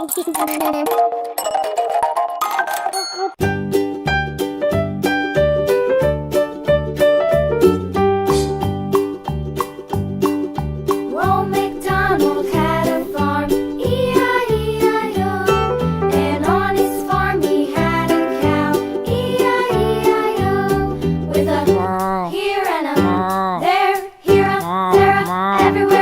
Old MacDonald had a farm, E-I-E-I-O. And on his farm he had a cow, E-I-E-I-O. With a here and a there, here a, there a, everywhere.